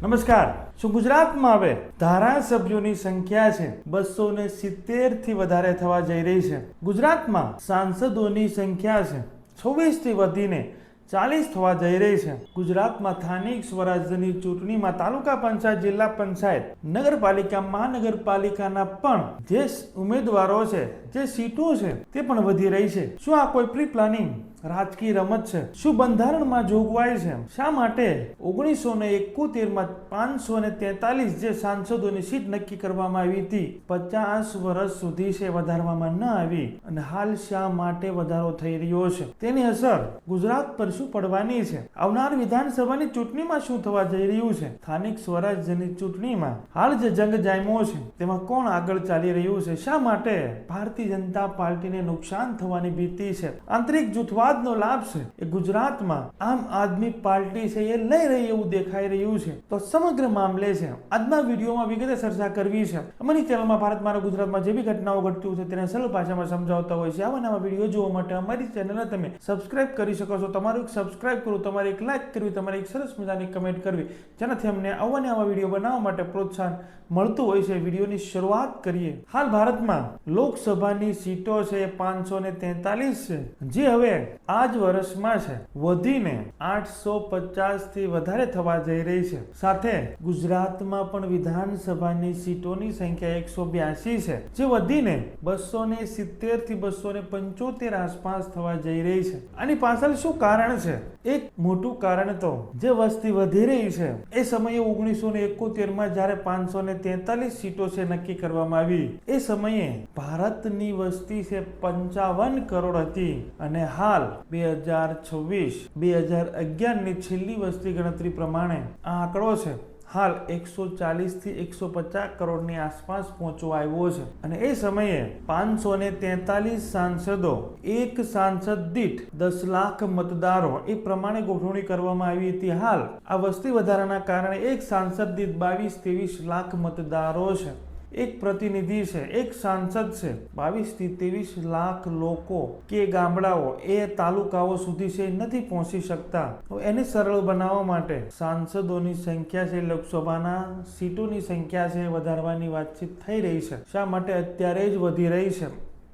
નમસ્કાર। શું ગુજરાતમાં હવે ધારાસભ્યોની સંખ્યા છે 270 થી વધારે થવા જઈ રહી છે। ગુજરાતમાં સાંસદોની સંખ્યા છે 26 થી વધીને 40 થવા જઈ રહી છે। ગુજરાતમાં સ્થાનિક સ્વરાજ્યની ચૂંટણીમાં તાલુકા પંચાયત, જિલ્લા પંચાયત, નગરપાલિકા, મહાનગરપાલિકાના પણ જે ઉમેદવારો છે, જે સીટો છે તે પણ વધી રહી છે। શું આ કોઈ પ્રી પ્લાનિંગ રાજકીય રમત છે? શું બંધારણમાં જોગવાઈ છે? શા માટે 1971માં 543 જે સાંસદોની સીટ નક્કી કરવામાં આવી હતી 50 વર્ષ સુધી છે વધારવામાં ન આવી અને હાલ શા માટે વધારો થઈ રહ્યો છે? તેની અસર ગુજરાત પર શું પડવાની છે? આવનાર વિધાનસભાની ચૂંટણીમાં શું થવા જઈ રહ્યું છે? સ્થાનિક સ્વરાજ્યની ચૂંટણીમાં હાલ જે જંગ જામ્યો છે તેમાં કોણ આગળ ચાલી રહ્યું છે? શા માટે ભારતીય જનતા પાર્ટીને નુકસાન થવાની ભીતિ છે? આંતરિક જૂથવાદનો લાભ છે એ ગુજરાતમાં આમ આદમી પાર્ટી છે એ લઈ રહી એવું દેખાઈ રહ્યું છે। તો સમગ્ર મામલે છે આજના વિડીયોમાં વિગતે ચર્ચા કરવી છે। અમારી ચેનલમાં ભારત મારા ગુજરાતમાં જે બી ઘટનાઓ ઘટતી છે તેને સરળ ભાષામાં સમજાવતા હોય છે। આવા નવા વિડીયો જોવા માટે અમારી ચેનલને તમે સબસ્ક્રાઇબ કરી શકો છો। તમારું એક સબસ્ક્રાઇબ કરવું, તમારે એક લાઈક કરવી, તમારે એક સરસ મજાની કમેન્ટ કરવી, જેનાથી અમને આવા વિડીયો બનાવવા માટે પ્રોત્સાહન મળતું હોય છે। વિડીયોની શરૂઆત કરીએ। હાલ ભારતમાં લોકસભાની સીટો છે 543 છે, જે હવે આ જ વર્ષમાં છે વધીને 850 થી વધારે થવા જઈ રહી છે। સાથે ગુજરાતમાં પણ વિધાનસભાની સીટોની સંખ્યા 182 છે, જે વધીને 270 થી 275 આસપાસ થવા જઈ રહી છે। આની પાછળ શું કારણ છે? એક મોટું કારણ તો જે વસ્તી વધી રહી છે એ સમયે 1971માં જ્યારે 543 સીટો છે નક્કી કરવામાં આવી, એ સમયે ભારતની વસ્તી છે 55 કરોડ હતી અને હાલ 2026-2011 ની છેલ્લી વસ્તી ગણતરી પ્રમાણે આ આંકડો છે હાલ 140 થી 150 કરોડની આસપાસ પહોંચવા આવ્યો છે। અને એ સમયે 543 સાંસદો, એક સાંસદ દીઠ 10 લાખ મતદારો એ પ્રમાણે ગોઠવણી કરવામાં આવી હતી। હાલ આ વસ્તી વધારાના કારણે એક સાંસદ દીઠ 22-23 લાખ મતદારો છે, એક પ્રતિનિધિ છે, એક સાંસદ છે, 22 થી 23 લાખ લોકો કે ગામડાઓ એ તાલુકાઓ સુધી છે નથી પહોંચી શકતા। તો એને સરળ બનાવવા માટે સાંસદોની સંખ્યા છે, લોકસભાના સીટોની સંખ્યા છે વધારવાની વાતચીત થઈ રહી છે। શા માટે અત્યારે જ વધી રહી છે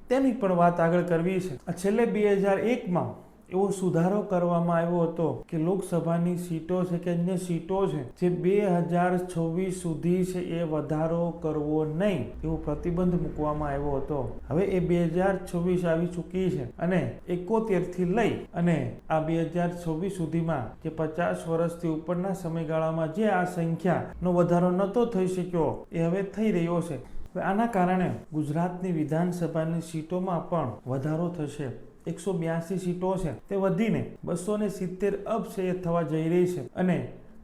તેની પણ વાત આગળ કરવી છે। છેલ્લે 2001માં એવો સુધારો કરવામાં આવ્યો હતો કે લોકસભાની સીટો છે કે અન્ય સીટો છે જે 2026 સુધી છે એ વધારો કરવો નહીં એવો પ્રતિબંધ મૂકવામાં આવ્યો હતો। હવે એ 2026 આવી ચૂકી છે અને 71 થી લઈ અને આ 2026 સુધીમાં જે 50 વર્ષથી ઉપરના સમયગાળામાં જે આ સંખ્યાનો વધારો નહોતો થઈ શક્યો એ હવે થઈ રહ્યો છે। આના કારણે ગુજરાતની વિધાનસભાની સીટોમાં પણ વધારો થશે। 182 સીટો છે તે વધીને 270 અબજ છે એ થવા જઈ રહી છે અને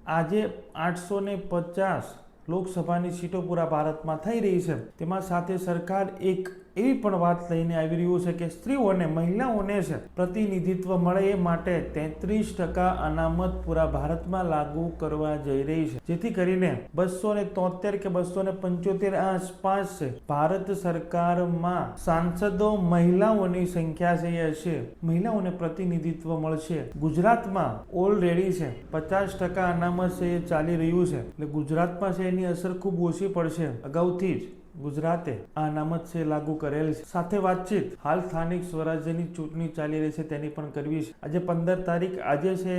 આજે 850 લોકસભાની સીટો પૂરા ભારતમાં થઈ રહી છે। તેમાં સાથે સરકાર એક એવી પણ વાત લઈને આવી રહ્યું છે કે સ્ત્રીઓને, મહિલાઓને છે પ્રતિનિધિત્વ મળે એ માટે 33% અનામત પૂરા ભારતમાં લાગુ કરવા જઈ રહી છે, જેથી કરીને 273 કે 275 આસપાસ છે ભારત સરકારમાં સાંસદો મહિલાઓની સંખ્યા છે એ હશે, મહિલાઓને પ્રતિનિધિત્વ મળશે। ગુજરાતમાં ઓલરેડી છે 50% અનામત છે એ ચાલી રહ્યું છે, એટલે ગુજરાતમાં છે એની અસર ખૂબ ઓછી પડશે। અગાઉથી જ ગુજરાતે આ અનામત છે લાગુ કરેલ છે। સાથે વાતચીત હાલ સ્થાનિક સ્વરાજ્યની ચૂંટણી ચાલી રહી છે તેની પણ કરવી છે। આજે 15 તારીખ આજે છે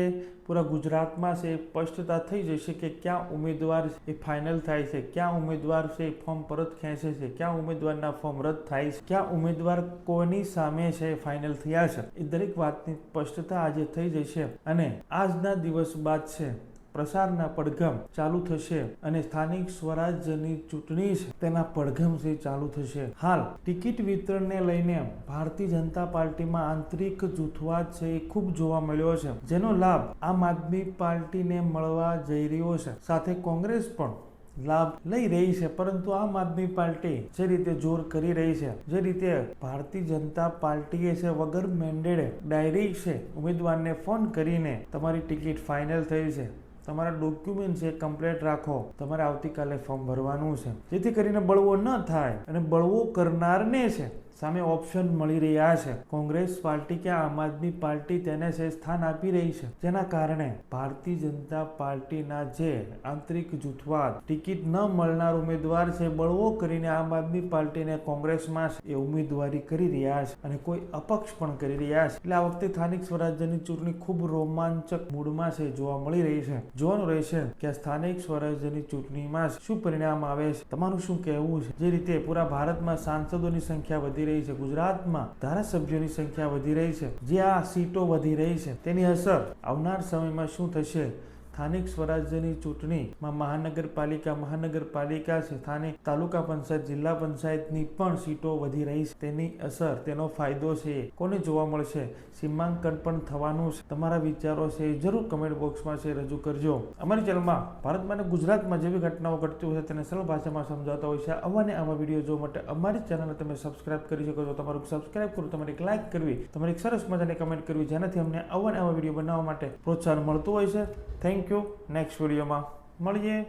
પૂરા ગુજરાતમાં છે સ્પષ્ટતા થઈ જશે કે ક્યાં ઉમેદવાર એ ફાઇનલ થાય છે, ક્યાં ઉમેદવાર છે ફોર્મ પરત ખેંચે છે, ક્યાં ઉમેદવારના ફોર્મ રદ થાય છે, ક્યાં ઉમેદવાર કોની સામે છે ફાઇનલ થયા છે, એ દરેક વાતની સ્પષ્ટતા આજે થઈ જશે અને આજના દિવસ બાદ છે પ્રસારના પડઘમ ચાલુ થશે અને સ્થાનિક સ્વરાજ્યની ચૂંટણી છે તેના પડઘમ છે ચાલુ થશે। હાલ ટિકિટ વિતરણને લઈને ભારતીય જનતા પાર્ટીમાં આંતરિક જૂથવાદ છે એ ખૂબ જોવા મળ્યો છે, જેનો લાભ આમ આદમી પાર્ટીને મળવા જઈ રહ્યો છે। સાથે કોંગ્રેસ પણ લાભ લઈ રહી છે, પરંતુ આમ આદમી પાર્ટી જે રીતે જોર કરી રહી છે, જે રીતે ભારતીય જનતા પાર્ટીએ છે વગર મેન્ડેટે ડાયરેક્ટ છે ઉમેદવારને ફોન કરીને તમારી ટિકિટ ફાઇનલ થઈ છે, તમારા ડોક્યુમેન્ટ છે કમ્પ્લીટ રાખો, તમારે આવતીકાલે ફોર્મ ભરવાનું છે, જેથી કરીને બળવો ન થાય અને બળવો કરનારને છે સામે ઓપ્શન મળી રહ્યા છે. કોંગ્રેસ પાર્ટી કે આમ આદમી પાર્ટી તેને સ્થાન આપી રહી છે, જેના કારણે ભારતીય જનતા પાર્ટીના જે આંતરિક જૂથવાદ ટિકિટ ન મળનાર ઉમેદવાર છે બળવો કરીને આમ આદમી પાર્ટીને કોંગ્રેસમાં એ ઉમેદવારી કરી રહ્યા છે અને કોઈ અપક્ષ પણ કરી રહ્યા છે. એટલે આ વખતે સ્થાનિક સ્વરાજ્યની ચૂંટણી ખૂબ રોમાંચક મૂડમાં છે જોવા મળી રહી છે. જોવાનું રહેશે કે આ સ્થાનિક સ્વરાજ્યની ચૂંટણીમાં શું પરિણામ આવે છે. તમારું શું કહેવું છે? જે રીતે પૂરા ભારતમાં સાંસદોની સંખ્યા વધી રહી છે, ગુજરાતમાં ધારાસભ્યોની સંખ્યા વધી રહી છે, જે આ સીટો વધી રહી છે તેની અસર આવનાર સમયમાં શું થશે? સ્થાનિક સ્વરાજ્યની ચૂંટણીમાં મહાનગરપાલિકા છે, સ્થાનિક તાલુકા પંચાયત, જિલ્લા પંચાયતની પણ સીટો વધી રહી છે. તેની અસર, તેનો ફાયદો છે કોને જોવા મળશે? સીમાંકન પણ થવાનું છે. તમારા વિચારો છે જરૂર કમેન્ટ બોક્સમાં છે રજૂ કરજો. અમારી ચેનલમાં ભારતમાં અને ગુજરાતમાં જેવી ઘટનાઓ ઘટતી હોય છે તેને સરળ ભાષામાં સમજાવતા હોય છે. આવા ને આવા વિડીયો જોવા માટે અમારી ચેનલને તમે સબસ્ક્રાઇબ કરી શકો છો. તમારું સબસ્ક્રાઇબ કરવું, તમારી એક લાઇક કરવી, તમારી એક સરસ મજાની કમેન્ટ કરવી, જેનાથી અમને આવા ને આવા વિડીયો બનાવવા માટે પ્રોત્સાહન મળતું હોય છે. Thank you. નેક્સ્ટ વિડીયોમાં મળીએ.